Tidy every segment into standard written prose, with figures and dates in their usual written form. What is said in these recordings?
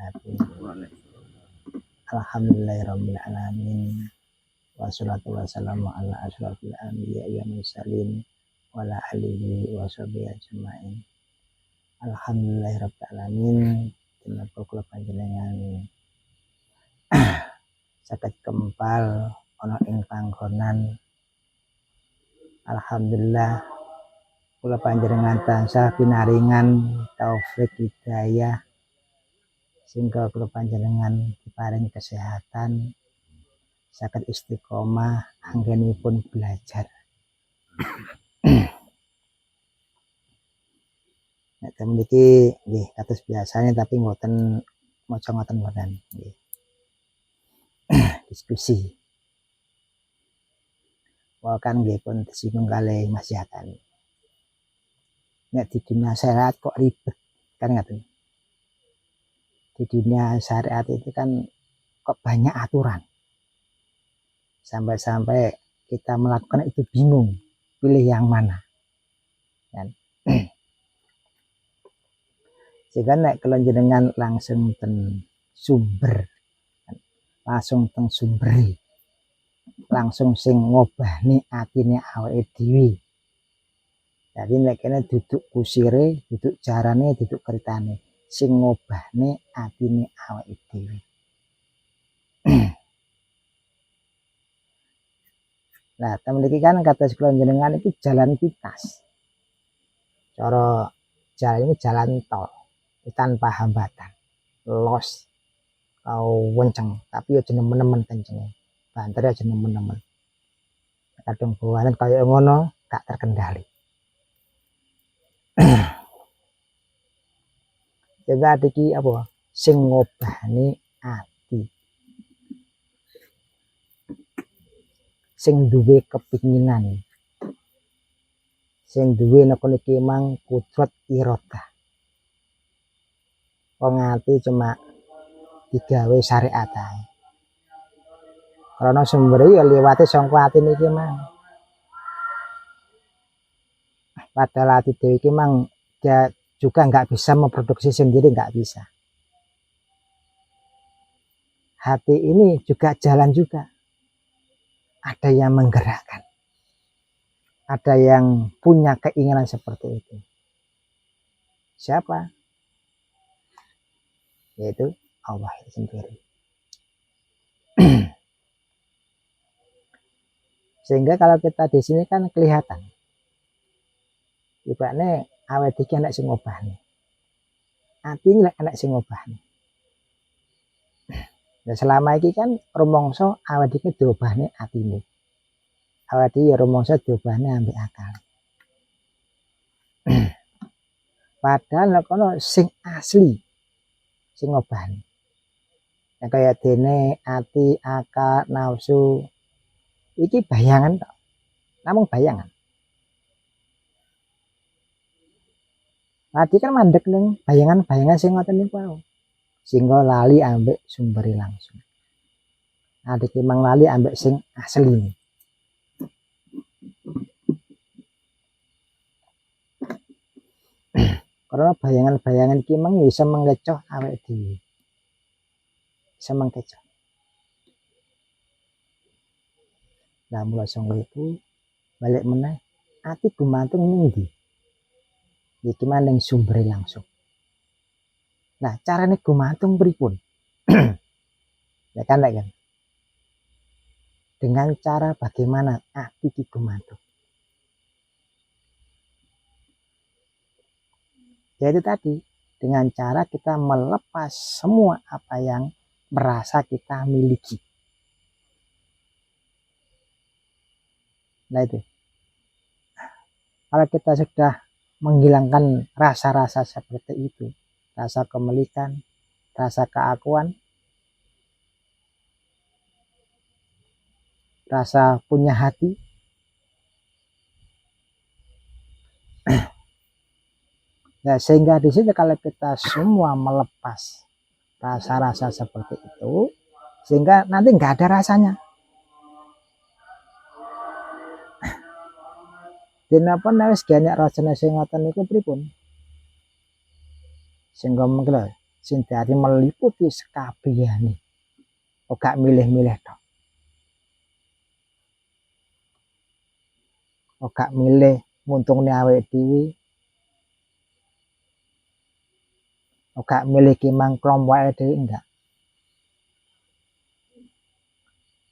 wabarakatuh. Alhamdulillahirabbil alamin. Wassalatu wassalamu ala asyrofil anbiya'i wal mursalin wa ala alihi wa sahbihi ajmain. Alhamdulillahirabbil alamin. Tinapa kula panjenengan saged kempal ana ing panggonan. Alhamdulillah kula panjenengan tansah pinaringan taufik hidayah sehingga kula panjenengan diparingi kesehatan saged istiqomah anggenipun belajar. Nek mriki nggih kados biasane tapi mboten maca ngoten mboten nggih. Diskusi. Wah kan nggih pun disinggung kalih Mas Yakan. Nek di dunia syariat kok ribet kan ngaten. Di dunia syariat itu kan kok banyak aturan. Sampai-sampai kita melakukan itu bingung pilih yang mana. Kan? Sehingga nek kula jenengan langsung ten sumber, langsung teng sumberi, langsung sing ngobahni atine awake dhewe. Jadi nek kene duduk kusire, duduk jarane, duduk keritane, sing ngobahne atine awake dhewe. Nah, temen iki kan kata kula jenengan iki jalan pintas. Cara jalan ini jalan tol tanpa hambatan. Los kau wenceng, tapi aja nemen-nemen kencenge. Bantere aja nemen-nemen. Kadang bawaane kaya ngono gak terkendali. Jaga iki apa? Sing ngobahne ati. Sing duwe kepinginan, sing duwe nek niki mang kudrat iradah. Wong ati cuma digawe syariat ae. Karena sumbere ya liwate sangka ati niki mang. Padahal ati dhewe iki mang dia juga nggak bisa memproduksi sendiri, nggak bisa. Hati ini juga jalan juga. Ada yang menggerakkan. Ada yang punya keinginan seperti itu. Siapa? Yaitu Allah itu sendiri. Sehingga kalau kita di sini kan kelihatan. Ibane awake iki enek sing ngobahne. Ati lek enek sing ngobahne. Nah, selama iki kan rumangsa awake iki diobahne atine. Awake iki ya rumangsa diobahne ambek akal. Padahal nek kono sing asli sing ngobahne. Ya kaya dene ati, akal, nafsu iki bayangan tok. Namung bayangan. Tadi kan mandek ning bayangan-bayangan sing ngoten niku. Sehingga lali ambek sumberi langsung. Adik memang lali ambek sing asli. Karena bayangan-bayangan iki memang bisa mengecoh awake dhewe. Bisa mengecoh. Lah mula sangka iku balik meneh ati gumantung ning ndi? Iki maning sumbere langsung. Nah, carane gumantung pripun? Ya kan, kan? Dengan cara bagaimana ati iki gumantung? Jadi tadi, dengan cara kita melepas semua apa yang merasa kita miliki. Nah itu. Kalau kita sudah menghilangkan rasa-rasa seperti itu, rasa kemilikan, rasa keakuan, rasa punya hati, nah, sehingga di situ kalau kita semua melepas rasa-rasa seperti itu, sehingga nanti nggak ada rasanya. Dinapa wis gak rasane sing ngoten niku pripun? Sehingga mengko sing dadi meliputi sekabehane. Ora milih-milih tok. Ora milih nguntungne awake dhewe. Ora milih ki mang kelompoke dhewe enggak.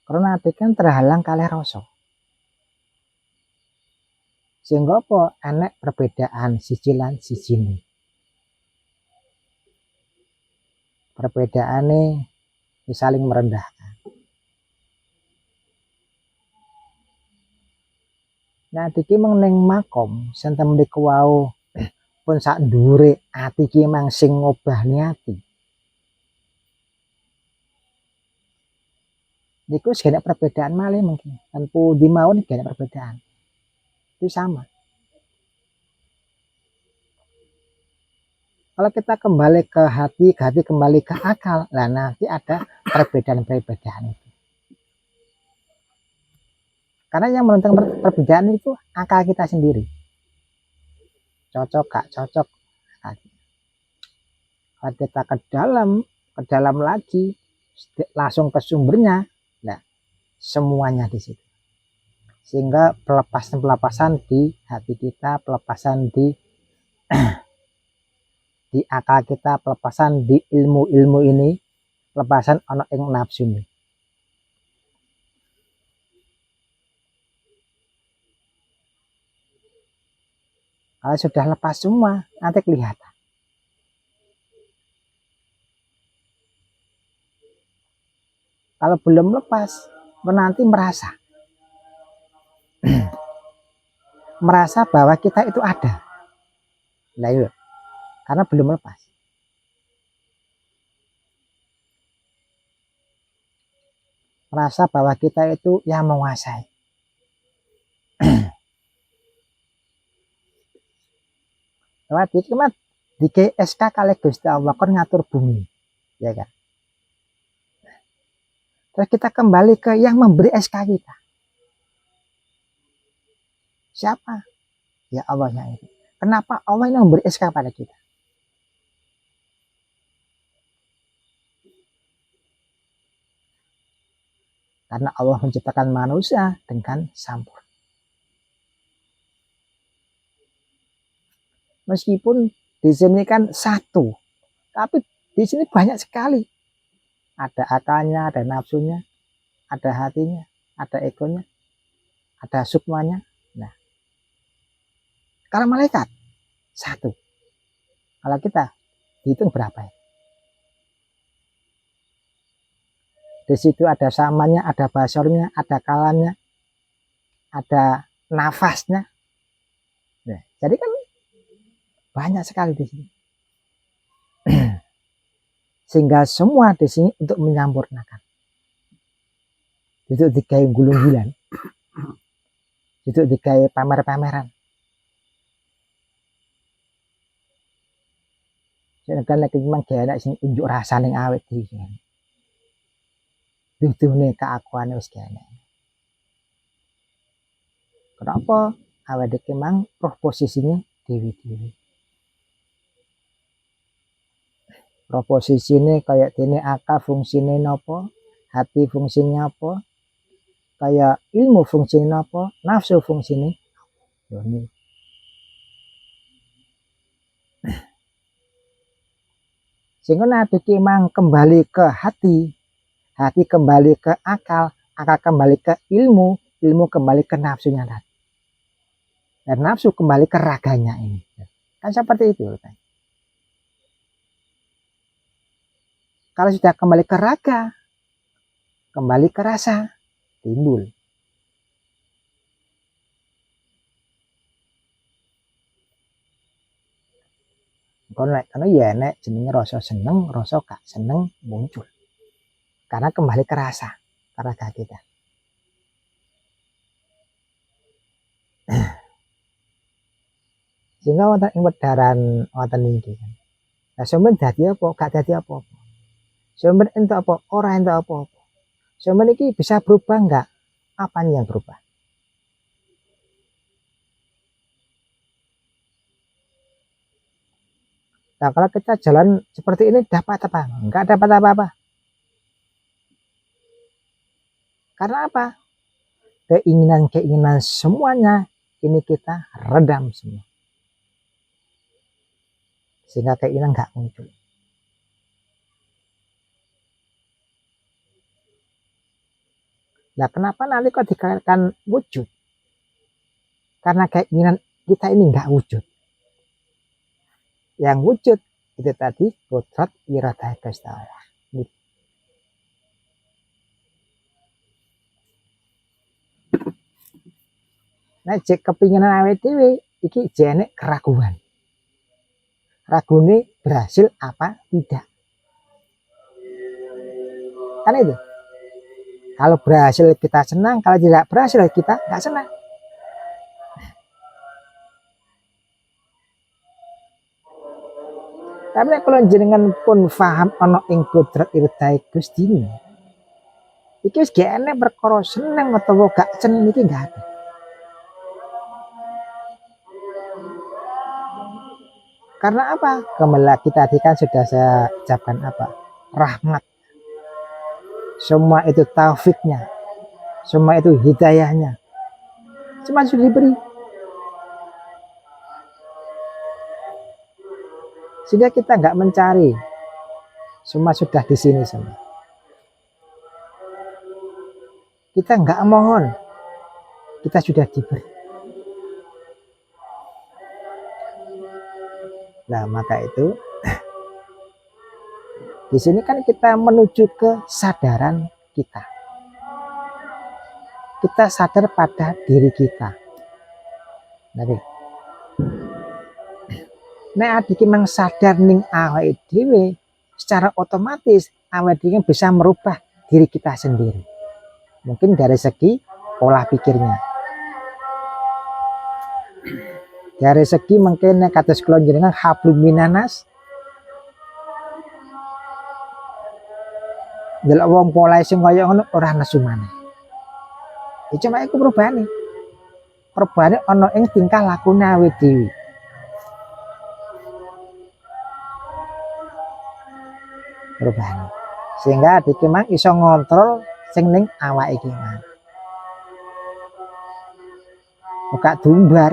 Karena ati kan terhalang kalih rasa. Sehingga apa? Enek perbedaan siji lan sijine. Perbedaane saling merendahkan. Nah, iki mung ning makom senten mriku wau pun sak dhuwure ati iki mang sing ngobahne ati. Niku wis gak perbedaan malih mungkin. Kan pundi mawon gak perbedaan. Itu sama. Kalau kita kembali ke hati kembali ke akal, lah nanti ada perbedaan-perbedaan itu. Karena yang menentukan perbedaan itu akal kita sendiri. Cocok gak cocok. Kalau kita ke dalam lagi, langsung ke sumbernya, nah semuanya di situ. Sehingga pelepasan di hati kita, pelepasan di akal kita, pelepasan di ilmu-ilmu ini, pelepasan ana ing nafsu ini. Kalau sudah lepas semua, nanti kelihatan. Kalau belum lepas, nanti merasa. Merasa bahwa kita itu ada. Nah, iya. Karena belum lepas. Merasa bahwa kita itu yang menguasai. Lewat itu kan di SK kali Gusti Allah kan ngatur bumi. Ya kan? Terus kita kembali ke yang memberi SK kita. Siapa? Ya Allah yang itu. Kenapa Allah yang memberi SK pada kita? Karena Allah menciptakan manusia dengan sempurna. Meskipun di sini kan satu, tapi di sini banyak sekali. Ada akalnya, ada nafsunya, ada hatinya, ada egonya, ada sukmanya. Nah, kalau malaikat satu. Kalau kita dihitung berapa ya? Di situ ada samanya, ada basornya, ada kalamnya, ada nafasnya. Nah, jadi kan banyak sekali di sini. Sehingga semua di sini untuk menyampurnakan. Itu digawe gulung-gulan. Itu digawe pamer-pameran. Sedangkan lagi memang gak sing unjuk rasa ning awet dhewe. Duduhne keakuane wis gak. Kenapa? Awet iki mang roh posisinya dewi-dewi. Roh posisine kayak dene akal fungsine napa, hati fungsinya apa, kayak ilmu fungsinya apa, nafsu fungsine ini. Sehingga nanti memang kembali ke hati kembali ke akal kembali ke ilmu kembali ke nafsunya tadi. Dan nafsu kembali ke raganya ini. Kan seperti itu. Kan? Kalau sudah kembali ke raga, kembali ke rasa, timbul. Karena ya nek jenenge rasa seneng, rasa gak seneng muncul. Karena kembali ke rasa, ke raga kita. Sehingga wonten ing wedaran wonten iki kan. Lah sampeyan dadi apa? Gak dadi apa-apa. Sampeyan entuk apa? Ora entuk apa-apa. Sampeyan iki bisa berubah enggak? Apanya yang berubah? Nah, kalau kita jalan seperti ini dapat apa? Enggak dapat apa-apa. Karena apa? Keinginan-keinginan semuanya ini kita redam semua. Sehingga keinginan nggak muncul. Nah, kenapa nanti kok dikatakan wujud? Karena keinginan kita ini nggak wujud. Yang wujud itu tadi kodrat iradah Gusti Allah. Nah, cek kepinginan awet dhewe iki jenek keraguan. Ragune berhasil apa tidak? Kan itu. Kalau berhasil kita senang, kalau tidak berhasil kita nggak senang. Tapi kalau jenengan pun paham ana ing kodrat iradah Gusti ini, iki wis gak enek perkara seneng utawa gak seneng iki gak ada. Karena apa? Kembali kita tadi kan sudah saya ucapkan apa? Rahmat. Semua itu taufiknya. Semua itu hidayahnya. Cuma sudah diberi. Sehingga kita nggak mencari. Semua sudah di sini semua. Kita nggak mohon. Kita sudah diberi. Nah, maka itu di sini kan kita menuju ke sadaran kita. Kita sadar pada diri kita. Nah, nek adik memang sadar ning awake dhewe, secara otomatis awake dhewe bisa merubah diri kita sendiri. Mungkin dari segi pola pikirnya. Dari segi mungkin kados kula jenengan hablum minanas. Delok wong pola sing kaya ngono ora nesu maneh. Iki cuma iku perubahane. Perubahane ana ing tingkah lakune awake dhewe. Perubahan. Sehingga adik mang iso ngontrol sing ning awake iki mang. Buka dumbar.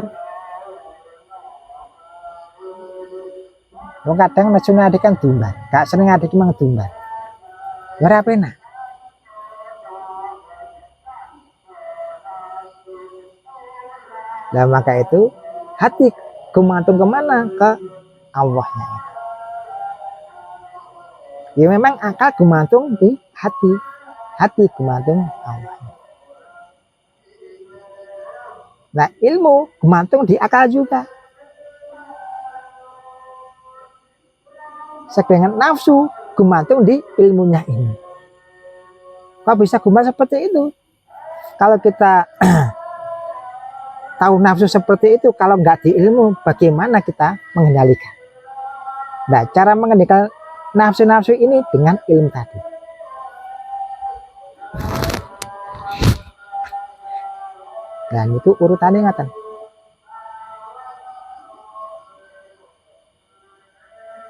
Wong kadang nesune adik kan dumbar, gak seneng adik mang dumbar. Ora penak. Nah, maka itu hati gumantung kemana? Ke Allahnya. Ya memang akal gumantung di hati. Hati gumantung Allah. Nah, ilmu gumantung di akal juga. Sedangkan nafsu gumantung di ilmunya ini. Kok bisa gumantung seperti itu? Kalau kita tahu nafsu seperti itu, kalau nggak di ilmu, bagaimana kita mengendalikan? Nah, cara mengendalikan nafsu-nafsu ini dengan ilmu tadi. Dan itu urutannya ngatan.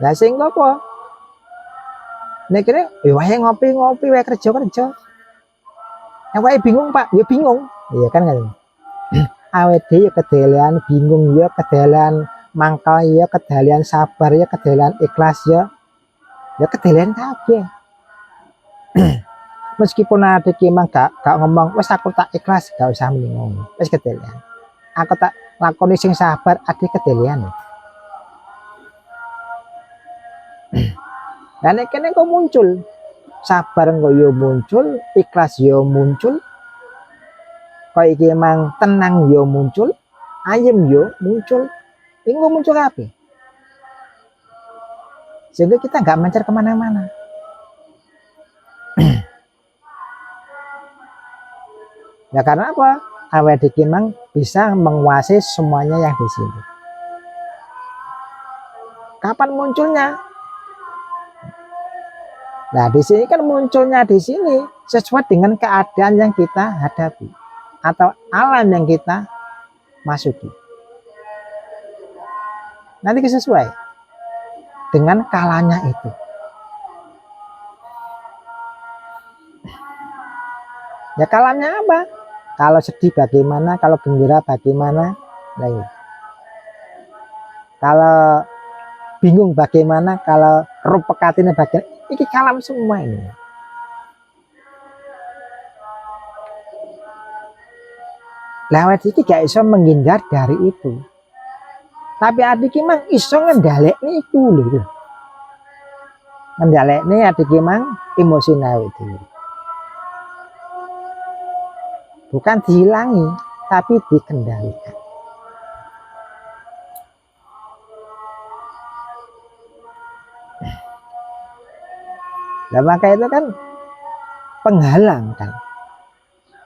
Lah sehingga apa? Nek kene wae ngopi-ngopi, wae kerja-kerja. Nek wae bingung, Pak, ya bingung. Iya kan kan. Awet dhewe ya kedelean bingung ya, kedelean mangkal ya, kedelean sabar ya, kedelean ikhlas ya. Ya kedelean kabeh. Meskipun ada memang gak ngomong wes aku tak ikhlas, gak usah ngomong. Wes kedelean. Aku tak lakoni sing sabar, ade kedelean. Dan kene kok muncul sabar kok yo muncul, ikhlas yo muncul, kok iki emang tenang yo muncul, ayem yo muncul, ini kok muncul apa? Sehingga kita nggak mencar kemana-mana. Ya karena apa? Awet memang bisa menguasai semuanya yang di sini. Kapan munculnya? Nah, di sini kan munculnya di sini sesuai dengan keadaan yang kita hadapi atau alam yang kita masuki. Nanti sesuai. dengan kalanya itu. Ya kalanya apa? Kalau sedih bagaimana, kalau gembira bagaimana, nah, kalau bingung bagaimana, kalau rupekatine bagaimana, ini kalam semua ini. Lewat iki gak iso menghindar dari itu. Tapi adik mang iso ngendalekne iku lho. Ngendalekne adik mang emosi itu. Bukan dihilangi, tapi dikendalikan. Nah maka itu kan penghalang kan.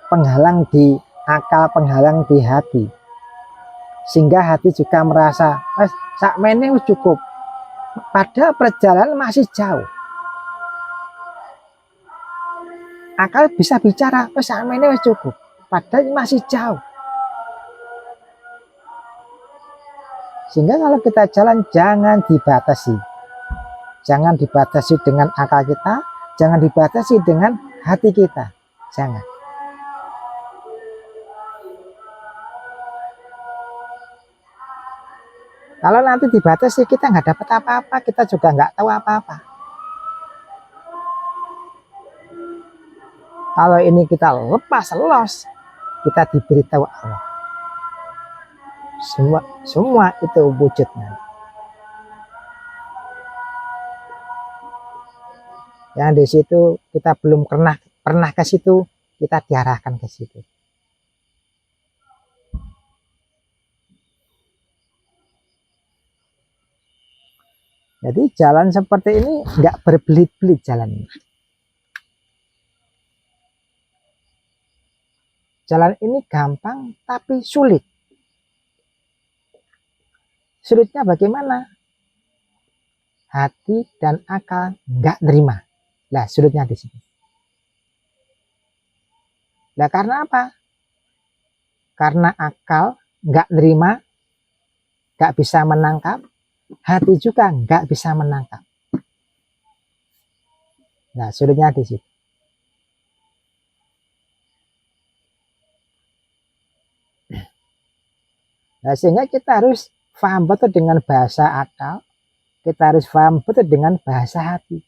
Penghalang di akal, penghalang di hati. Sehingga hati juga merasa, sakmene wis cukup. Padahal perjalanan masih jauh. Akal bisa bicara, sakmene wis cukup. Padahal masih jauh. Sehingga kalau kita jalan jangan dibatasi. Jangan dibatasi dengan akal kita, jangan dibatasi dengan hati kita. Jangan. Kalau nanti dibatasi kita nggak dapat apa-apa, kita juga nggak tahu apa-apa. Kalau ini kita lepas, los, kita diberitahu Allah. Semua itu wujudnya. Yang di situ kita belum pernah ke situ, kita diarahkan ke situ. Jadi jalan seperti ini nggak berbelit-belit jalannya. Jalan ini gampang tapi sulit. Sulitnya bagaimana? Hati dan akal nggak nerima. Nah, sulitnya di sini. Nah, karena apa? Karena akal nggak nerima, nggak bisa menangkap, hati juga nggak bisa menangkap. Nah, sulitnya di situ. Nah, sehingga kita harus paham betul dengan bahasa akal, kita harus paham betul dengan bahasa hati.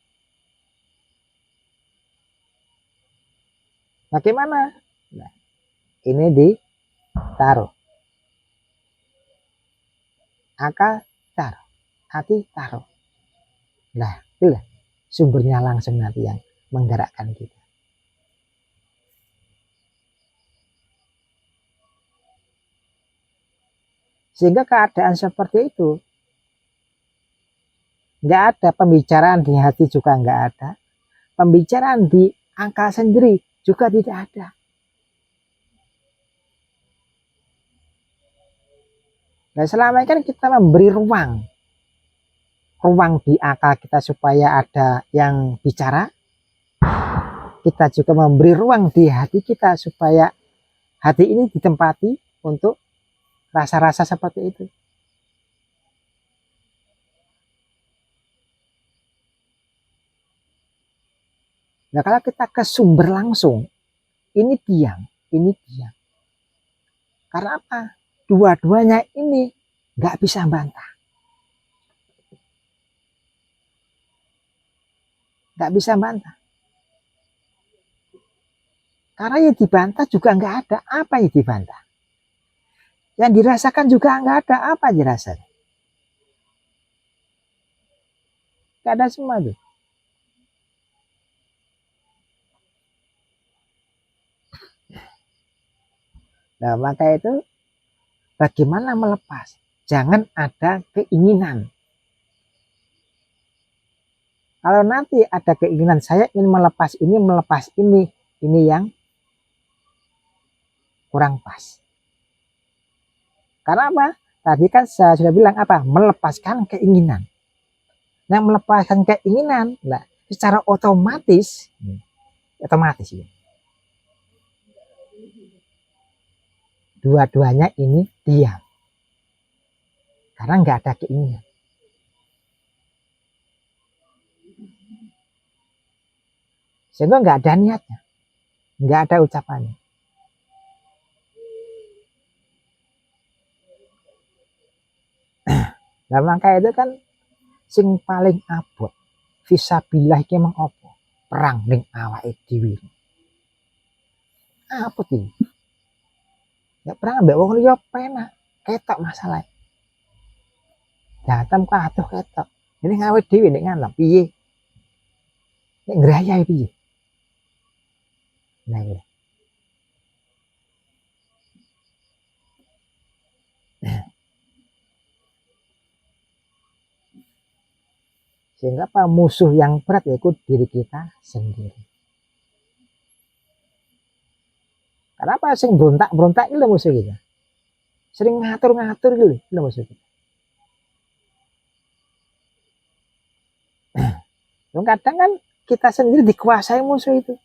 Bagaimana? Nah, ini ditaruh. Akal taruh, hati taruh. Nah, itulah sumbernya langsung nanti yang menggerakkan kita. Sehingga keadaan seperti itu, nggak ada pembicaraan di hati juga nggak ada, pembicaraan di akal sendiri juga tidak ada. Nah, selama ini kan kita memberi ruang di akal kita supaya ada yang bicara, kita juga memberi ruang di hati kita supaya hati ini ditempati untuk rasa-rasa seperti itu. Nah, kalau kita ke sumber langsung, ini diam. Karena apa? Dua-duanya ini nggak bisa bantah. Nggak bisa bantah. Karena yang dibantah juga nggak ada. Apa yang dibantah? Yang dirasakan juga nggak ada. Apa yang dirasakan? Nggak ada semua tuh. Nah, maka itu bagaimana melepas? Jangan ada keinginan. Kalau nanti ada keinginan saya ingin melepas ini yang kurang pas. Karena apa? Tadi kan saya sudah bilang apa? Melepaskan keinginan. Nah, melepaskan keinginan, nah, secara otomatis ya. Dua-duanya ini diam. Karena nggak ada keinginan. sehingga nggak ada niatnya, nggak ada ucapannya. Nah maka itu kan sing paling abot fisabilillah iki emang apa? Perang ning awake dhewe. Apa sih? Ya perang ambek wong liya penak, ketok masalah. Datang katuh ketok. Ini ngawet dhewe nek ngalem piye? Nek ngrayai piye? Nah iya. Sehingga apa musuh yang berat yaitu diri kita sendiri. Kenapa sing berontak-berontak itu musuh kita? Sering ngatur-ngatur itu musuh kita. Kadang kan kita sendiri dikuasai musuh itu.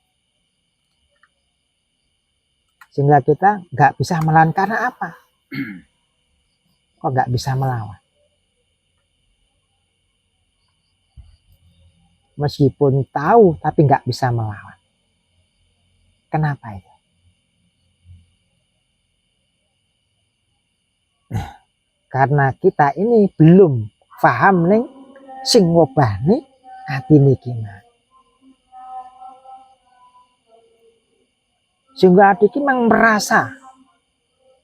Sehingga kita nggak bisa melawan karena apa? Kok nggak bisa melawan? Meskipun tahu tapi nggak bisa melawan. Kenapa itu? Karena kita ini belum paham nih sing ngobahni atine kita. Sehingga hati kita memang merasa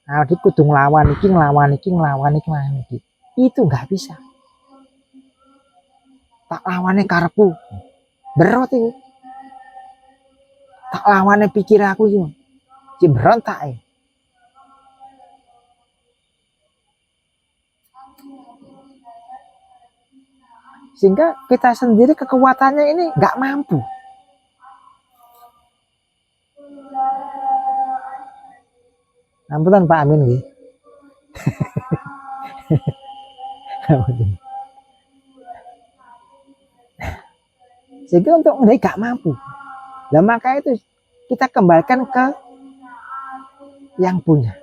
hati kudu nglawan iki. Itu nggak bisa. Tak lawane karepku. Berot itu. Tak lawane pikir aku iki. Ki berontak ya. Sehingga kita sendiri kekuatannya ini nggak mampu. Ampunan Pak Amin gitu. Sehingga untuk mereka gak mampu. Nah maka itu kita kembalikan ke yang punya.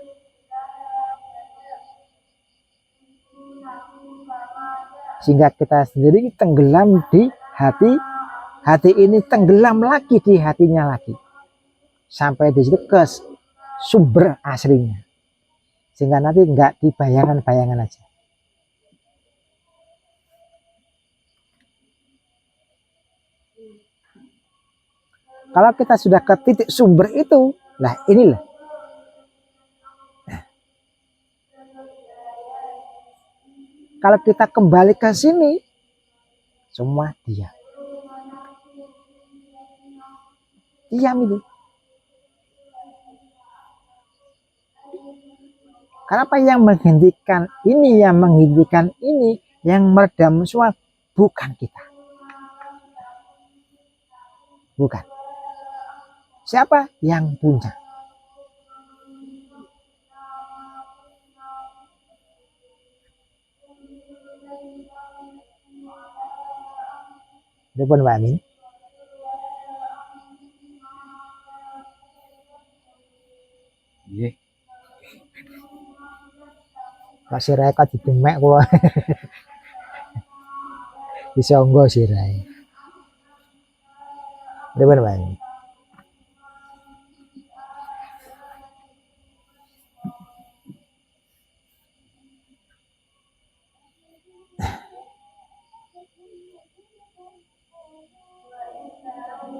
Sehingga kita sendiri tenggelam di hati ini tenggelam lagi di hatinya lagi. Sampai di situ ke sumber aslinya. Sehingga nanti nggak di bayangan-bayangan aja. Kalau kita sudah ke titik sumber itu, lah inilah. Kalau kita kembali ke sini, semua diam. Diam itu. Kenapa yang menghentikan ini, yang meredam semua bukan kita. Bukan. Siapa yang punya? Depan Pak Amin. Iya. Kok sirai kok didemek kula. Disonggo sirai. Depan Pak Amin.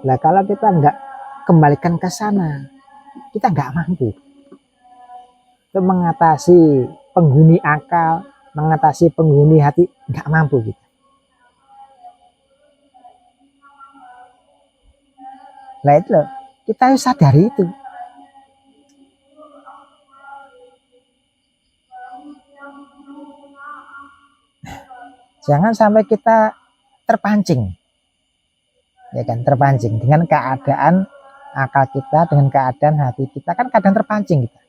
Nah kalau kita nggak kembalikan ke sana, kita nggak mampu untuk mengatasi penghuni akal, mengatasi penghuni hati, nggak mampu kita. Nah itu loh, kita harus sadari itu. Jangan sampai kita terpancing. Ya kan, terpancing dengan keadaan akal kita, dengan keadaan hati kita, kan kadang terpancing kita.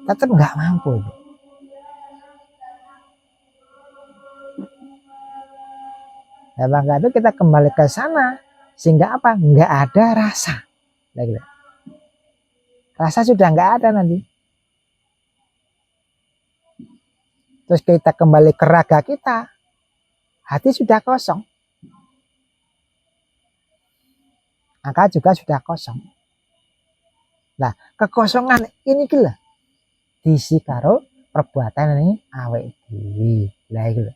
Tetap nggak mampu. Nah, maka itu kita kembali ke sana sehingga apa? Nggak ada rasa. Rasa sudah nggak ada nanti. Terus kita kembali ke raga kita. hati sudah kosong, akal juga sudah kosong. Nah, kekosongan ini gila diisi karo perbuatan ini awake dhewe. Lah iku lho.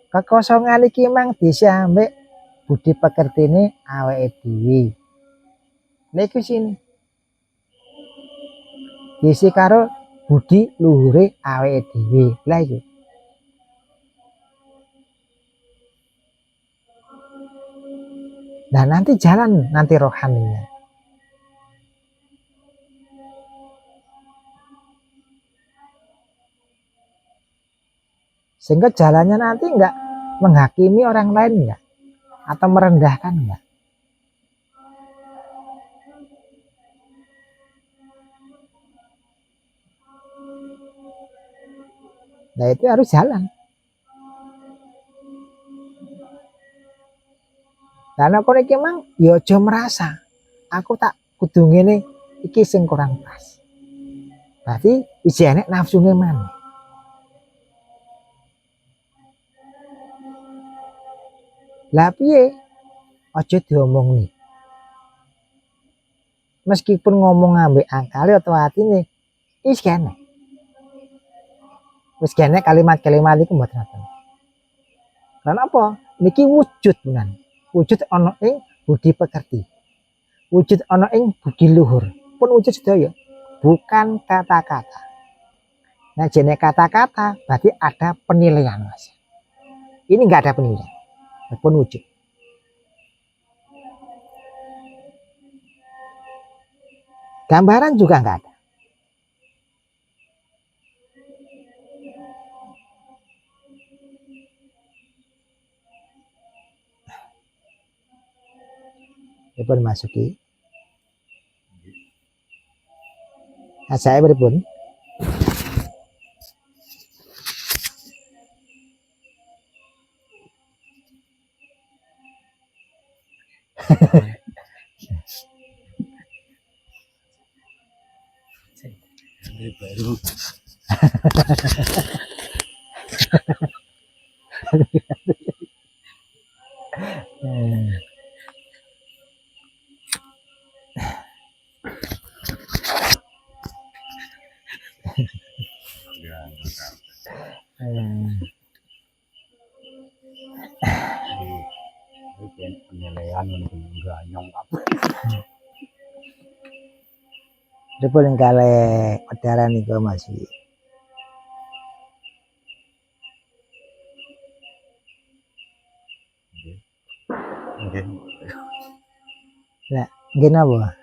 Kekosongan iki mang diisi ambek budi pekertine awake dhewe. Lah iku sini diisi karo budi luhure awake dhewe. Lah iku. Nah, nanti jalan nanti rohaninya. Sehingga jalannya nanti enggak menghakimi orang lain enggak atau merendahkan enggak. Nah, itu harus jalan. Karena kowe iki mang ya aja merasa aku tak kudu ngene iki sing kurang pas. Berarti isi enek nafsune maneh. Lah piye? Aja diomongni. Meskipun ngomong ambek akale atau atine wis kene. Wis kene kalimat-kalimat iku mboten wonten. Karena apa? Niki wujud kan. Wujud ana ing budi pekerti. Wujud ana ing budi luhur. Pun wujud sedaya, bukan kata-kata. Nah, jenis kata-kata berarti ada penilaian, Mas. Ini enggak ada penilaian. Pun wujud. Gambaran juga enggak ada. Dipun masuki. Nah, saya berpun. Baru. Penilaian enggak nyong apa. Dipun kale udara niku masih. Nggih. Lah, nggih napa?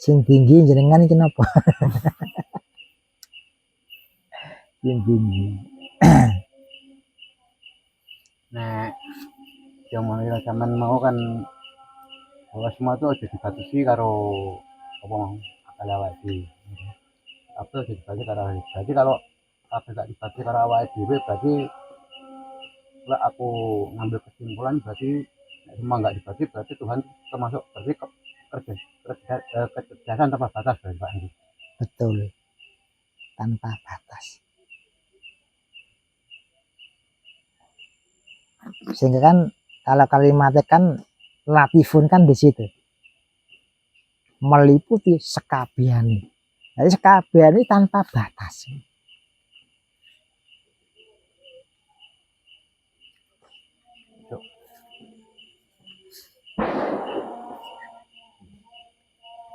Sing tinggi jenengan iki napa? Sing tinggi. Nah, yang mau zaman mau kan bahwa semua itu aja dibatasi karo apa mau akal awake dhewe. Apa aja dibatasi karo awake. Berarti kalau apa gak dibatasi karo awake dhewe berarti lah aku ngambil kesimpulan berarti semua nggak dibatasi berarti Tuhan termasuk berarti kecerdasan tanpa batas berarti Pak Andi. Betul. Tanpa batas. Sehingga kan kalau kalimatnya kan latifun kan di situ. Meliputi sekabiani. Jadi sekabiani tanpa batas.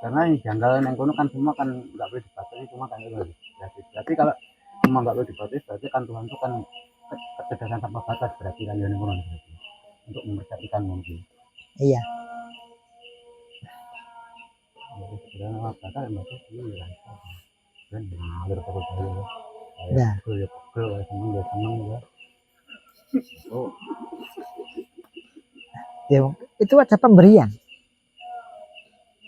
Karena yang janggal yang kono kan semua kan nggak boleh dibatasi cuma kan itu berarti kalau semua nggak boleh dibatasi berarti kan Tuhan itu kan kecerdasan tanpa batas berarti kan yang kono untuk memperhatikan mungkin. Iya. Jadi sebenarnya apa batas berarti itu ya kan mengalir terus aja. Ya. Ya pegel ya seneng ya. Oh. Ya, itu ada pemberian.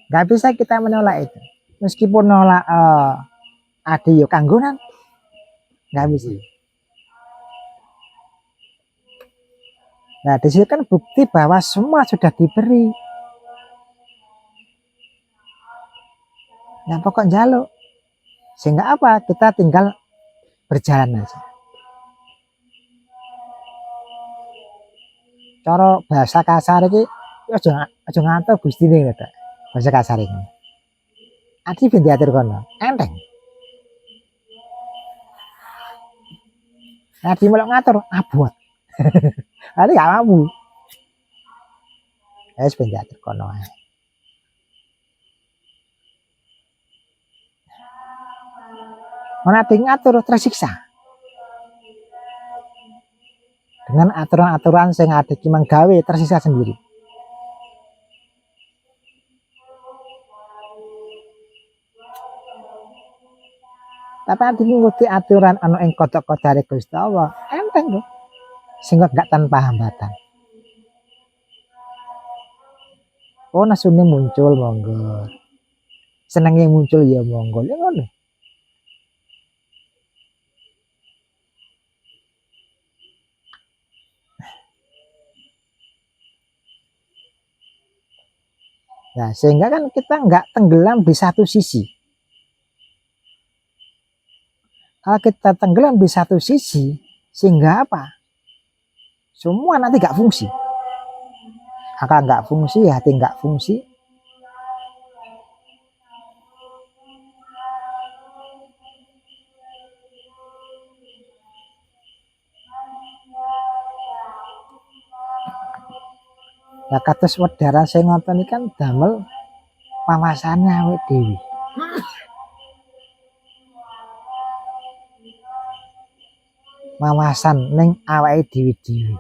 Gak bisa kita menolak itu. Meskipun nolak ada yuk kanggunan, gak bisa. Nah, di situ kan bukti bahwa semua sudah diberi. Nah, pokok jaluk. Sehingga apa? Kita tinggal berjalan aja. Cara bahasa kasar iki aja ngantuk gustine lho, Dak. Bahasa kasar iki. Adi ben diatur kono. Enteng. Adi melok ngatur abot. Adi gak mampu. Wis ben diatur kono ae. Ora ati ngatur tersiksa. Dengan aturan-aturan sing ada ki menggawe tersiksa sendiri. Tapi ati ngikuti aturan ana ing kodok-kodare Gusti Allah, enteng lho. Sehingga gak tanpa hambatan. Oh, nasune muncul monggo. Senenge muncul ya monggo. Ya ngono. Nah, sehingga kan kita nggak tenggelam di satu sisi. Kalau kita tenggelam di satu sisi, sehingga apa? Semua nanti nggak fungsi. Akal nggak fungsi, hati nggak fungsi. Lah kados wedharan sing ngoten iki kan damel pawasane awake dhewe. Wawasan ning awake dhewe-dhewe.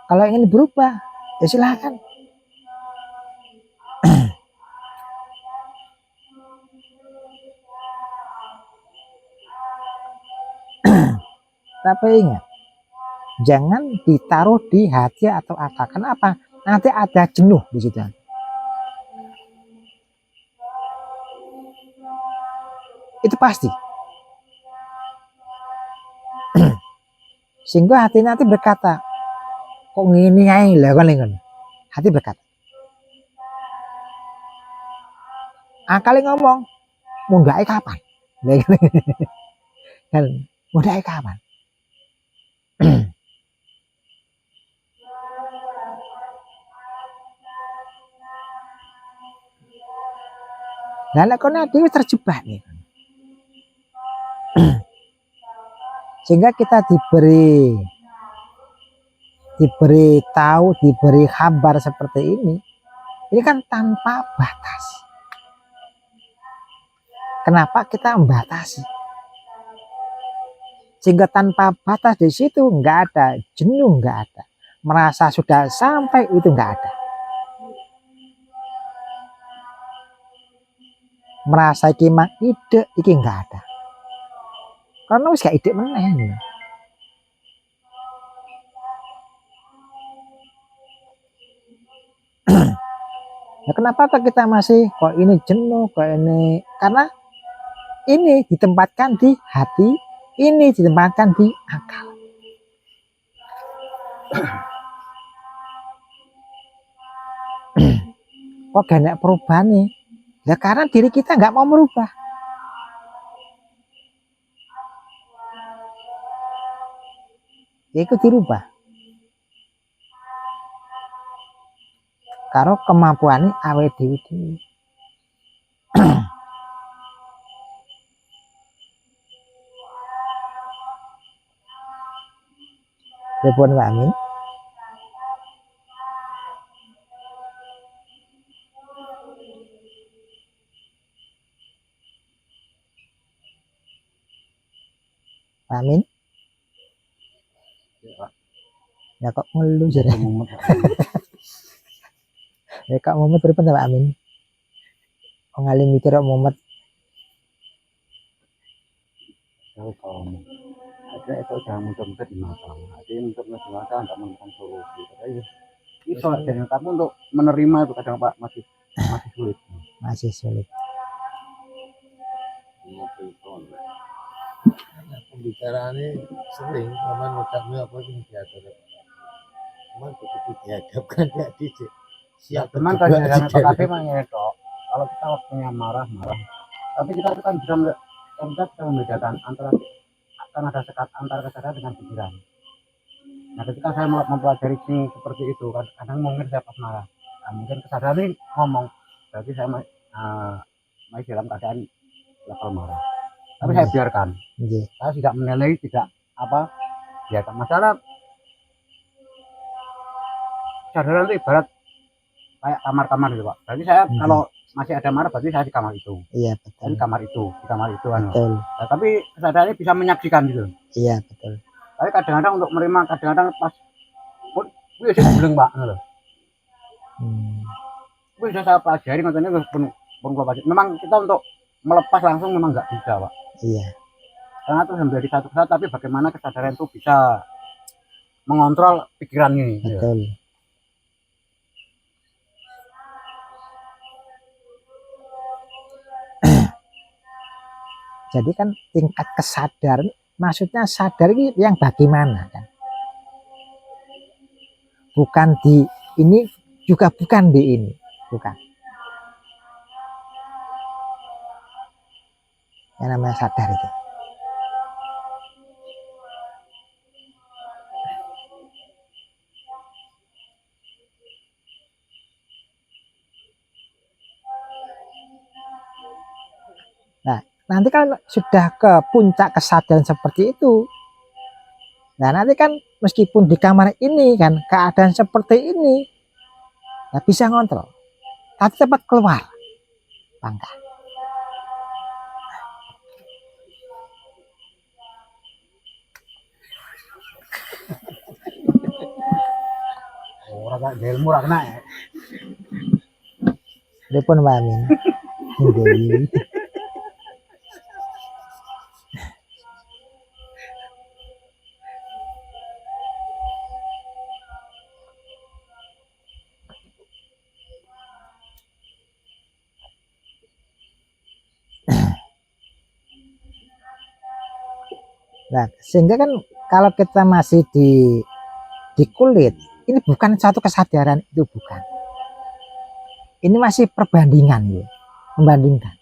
Kalau ingin berubah, ya silakan. Tapi ingat, jangan ditaruh di hati atau akal. Kenapa? Nanti ada jenuh di situ. Itu pasti. Sehingga hati nanti berkata, kok ngene ae lho kan. Hati berkata. Akal ngomong, mundake kapan? Kan mundake kapan? Lah nek kono dhewe terjebak nih. Sehingga kita diberi tahu, diberi kabar seperti ini kan tanpa batas. Kenapa kita membatasi? Sehingga tanpa batas di situ nggak ada jenuh, nggak ada. Merasa sudah sampai itu nggak ada. Merasa iki mah ide iki nggak ada. Karena wis gak ide meneh. Nah, kenapa kita masih kok ini jenuh, kok ini? Karena ini ditempatkan di hati, ini ditempatkan di akal. Kok gak ada perubahan nih? Ya karena diri kita nggak mau merubah. Ya itu dirubah. Karo kemampuan awake dhewe. Pripun Pak Amin? Pak Amin? Ya kok ngeluh jare. Ya kok mumet pripun Pak Amin? Kok ngali mikir kok mumet. Ada itu udah muter-muter di mata. Jadi muter-muter di mata nggak menemukan solusi. Ini soal dari kamu untuk menerima itu kadang Pak masih sulit. Masih sulit. Pembicaraannya sering, cuman ucapnya apa sih diatur. Cuman begitu dihadapkan ya didik. siap Cuman juga kalau dalam tidak. PKB mah ngetok. Kalau kita waktunya marah. Tapi kita itu kan bisa membedakan antara kesadaran dengan pikiran. Nah, ketika saya mempelajari sing seperti itu, kadang mungkin saya pas marah. Nah, mungkin kesadaran ini ngomong, berarti saya masih dalam keadaan level marah. Tapi saya biarkan. Nggih. Saya tidak menilai, tidak apa. Ya, masalah kesadaran itu ibarat kayak kamar-kamar gitu, Pak. Berarti saya kalau masih ada marah, berarti saya di kamar itu. Iya, betul. Di kamar itu kan. Betul. Nah, tapi kesadarannya bisa menyaksikan gitu. Iya, betul. Tapi kadang-kadang untuk menerima, kadang-kadang pas pun bisa beleng Pak ngono lho. Bisa saya pelajari ngoten niku pun kula pelajari. Memang kita untuk melepas langsung memang nggak bisa, Pak. Iya. Karena itu menjadi satu kesadaran, tapi bagaimana kesadaran itu bisa mengontrol pikiran ini. Betul. Jadi kan tingkat kesadaran, maksudnya sadar ini yang bagaimana kan? Bukan di ini, juga bukan di ini, bukan. Yang namanya sadar itu. Nah, nanti kan sudah ke puncak kesadaran seperti itu. Nah, nanti kan meskipun di kamar ini kan keadaan seperti ini, nggak bisa ngontrol. Tapi cepat keluar. Bangga. Ora gak ilmu ora kena ya. Telepon Pak Amin. Nggih. Nah, sehingga kan kalau kita masih di kulit, ini bukan satu kesadaran, itu bukan. Ini masih perbandingan ya, membandingkan.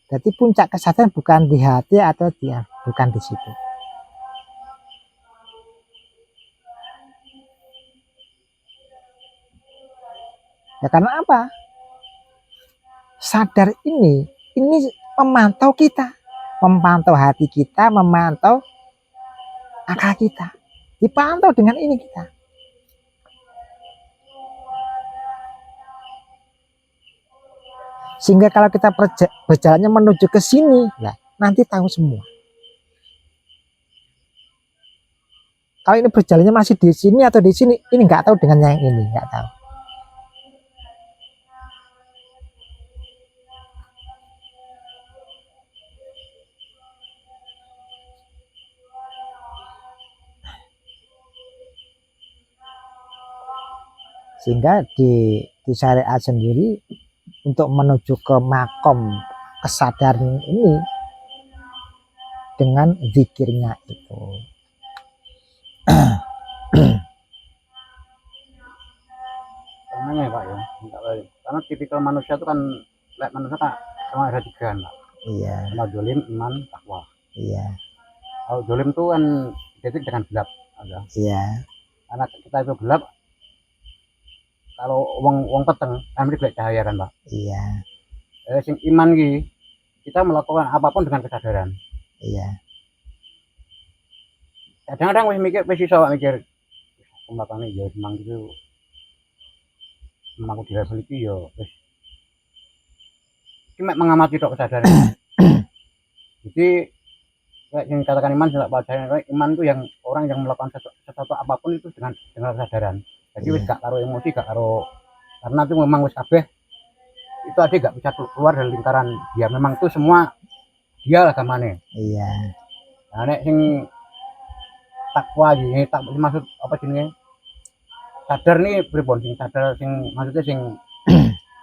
Jadi puncak kesadaran bukan di hati atau dia, bukan di situ. Ya karena apa? Sadar ini memantau kita, memantau hati kita, memantau akal kita, dipantau dengan ini kita. Sehingga kalau kita berjalannya menuju ke sini, nah, nanti tahu semua. Kalau ini berjalannya masih di sini atau di sini, ini nggak tahu dengan yang ini, nggak tahu. Sehingga di syariat sendiri untuk menuju ke makom kesadaran ini dengan zikirnya itu. Namanya ya Pak ya, karena tipikal manusia itu kan, manusia kan cuma ada 3 kan Pak. Iya. Sama dolim, iman, takwa. Iya. Kalau dolim itu kan identik dengan gelap, ada. Iya. Karena kita itu gelap, kalau wong peteng, kan beri cahaya kan Pak. Iya. Sing iman ki, kita melakukan apapun dengan kesadaran. Iya. Kadang-kadang wis iso mikir pembakannya ya semang gitu. Aku di level iki ya wis cuma mengamati tok kesadaran. Jadi kayak yang katakan iman, tidak pelajaran iman itu yang orang yang melakukan sesuatu apapun itu dengan kesadaran. Jadi wis gak karo emosi, gak karo, karena itu memang wis kabeh itu aja gak bisa keluar dari lingkaran dia, memang itu semua dia agamane. Iya. Nah nek sing takwa iki, tak maksud apa jenenge? Sadar nih pripun sing sadar, sing maksudnya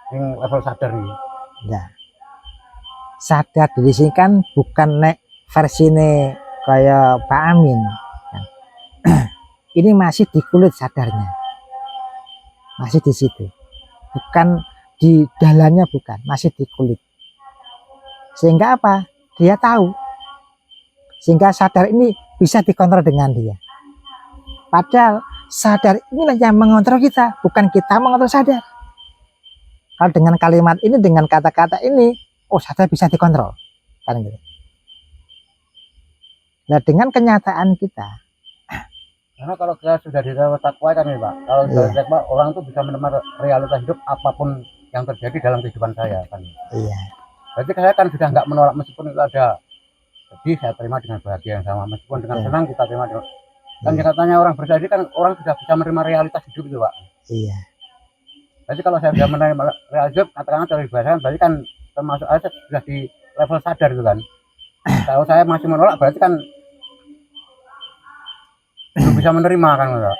sing level sadar nih. Nah, sadar di sini kan bukan nek versine kayak Pak Amin. Ini masih di kulit sadarnya. masih di situ, bukan di dalamnya, bukan, masih di kulit. Sehingga apa? Dia tahu, sehingga sadar ini bisa dikontrol dengan dia. Padahal sadar inilah yang mengontrol kita, bukan kita mengontrol sadar. Kalau dengan kalimat ini, dengan kata-kata ini, oh sadar bisa dikontrol, kan gitu. Nah dengan kenyataan kita, Karena kalau kita sudah di dalam takwa kan ya Pak, kalau sudah takwa orang tuh bisa menerima realitas hidup apapun yang terjadi dalam kehidupan saya kan. iya, Berarti saya kan sudah nggak menolak meskipun itu ada sedih, saya terima dengan bahagia yang sama, meskipun dengan senang kita terima dengan, kan katanya orang bersedih kan orang sudah bisa menerima realitas hidup itu Pak. iya, Berarti kalau saya sudah menerima realitas hidup, katakanlah dari bahasa, berarti kan termasuk saya sudah di level sadar itu kan. Kalau saya masih menolak berarti kan belum bisa menerima kan Pak.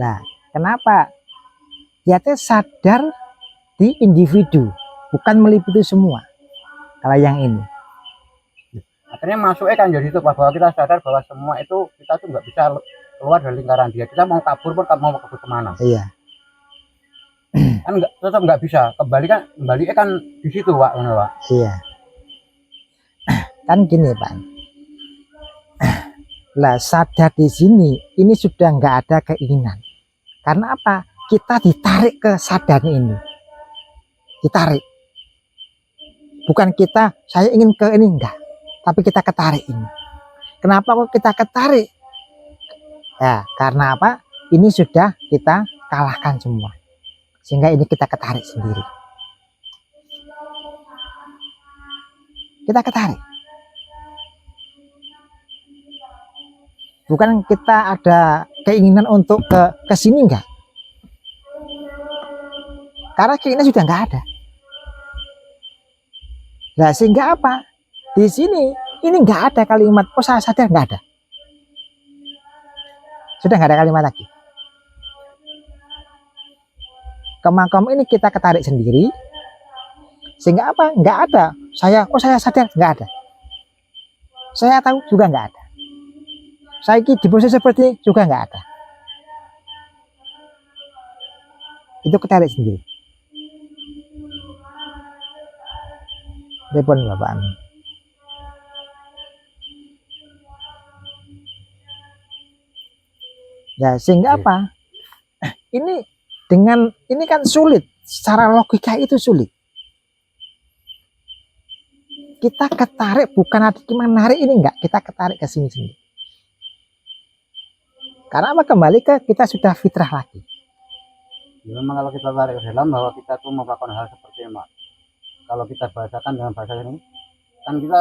Nah kenapa? Dia tuh sadar di individu, bukan meliputi semua. Kalau yang ini, Akhirnya masuknya kan jadi itu Pak, bahwa kita sadar bahwa semua itu kita tuh nggak bisa keluar dari lingkaran dia. Kita mau kabur pun mau kabur kemana? iya, Kan nggak, tetap nggak bisa. Kembali kan di situ Pak, benar Pak. iya. Kan gini Pak, lah sadar di sini, ini sudah nggak ada keinginan. Karena apa? Kita ditarik ke sadar ini, ditarik. Bukan kita, saya ingin ke ini, enggak. Tapi kita ketarik ini. Kenapa kok kita ketarik? Ya, karena apa? Ini sudah kita kalahkan semua. Sehingga ini kita ketarik sendiri. Kita ketarik. Bukan kita ada keinginan untuk ke sini, enggak. Karena keinginan sudah enggak ada. Nah, sehingga apa? Di sini ini enggak ada kalimat oh saya sadar, enggak ada. Sudah enggak ada kalimat lagi. Ke makam ini kita ketarik sendiri. Sehingga apa? Enggak ada. Saya sadar, enggak ada. Saya tahu juga enggak ada. Saya di posisi seperti ini juga enggak ada. Itu ketarik sendiri. Repon Bapak Amin. Ya sehingga apa? Ini kan sulit. Secara logika itu sulit. Kita ketarik bukan ada menarik ini enggak. Kita ketarik ke sini sendiri. Karena apa? Kembali ke kita sudah fitrah lagi. Ya, memang kalau kita tarik ke dalam bahwa kita tuh melakukan hal seperti ini Pak. Kalau kita bahasakan dengan bahasa ini, kan kita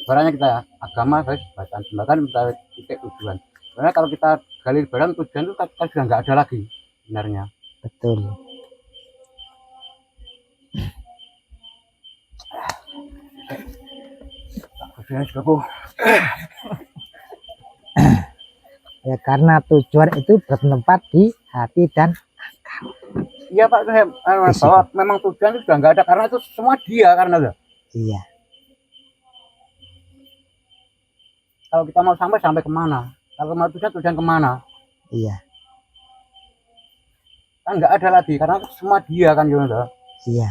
barangnya kita agama guys, bacaan jembatan kita titik tujuan. Karena kalau kita gali barang tujuan itu kan sudah nggak ada lagi sebenarnya. Betul. Ya karena tujuan itu bertempat di hati dan akal. Iya Pak, saya bahwa memang tujuan itu sudah nggak ada karena itu semua dia karena itu. Iya. Kalau kita mau sampai kemana? Kalau mau tujuan kemana? Iya. Kan nggak ada lagi karena itu semua dia kan gitu. Iya.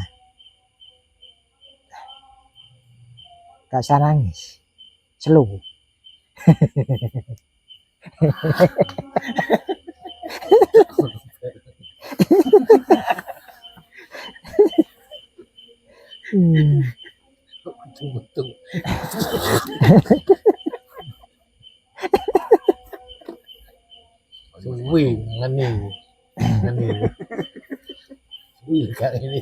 Gak usah nangis. Slow. Betul-betul. Suwi ngani. Suwi kali ini.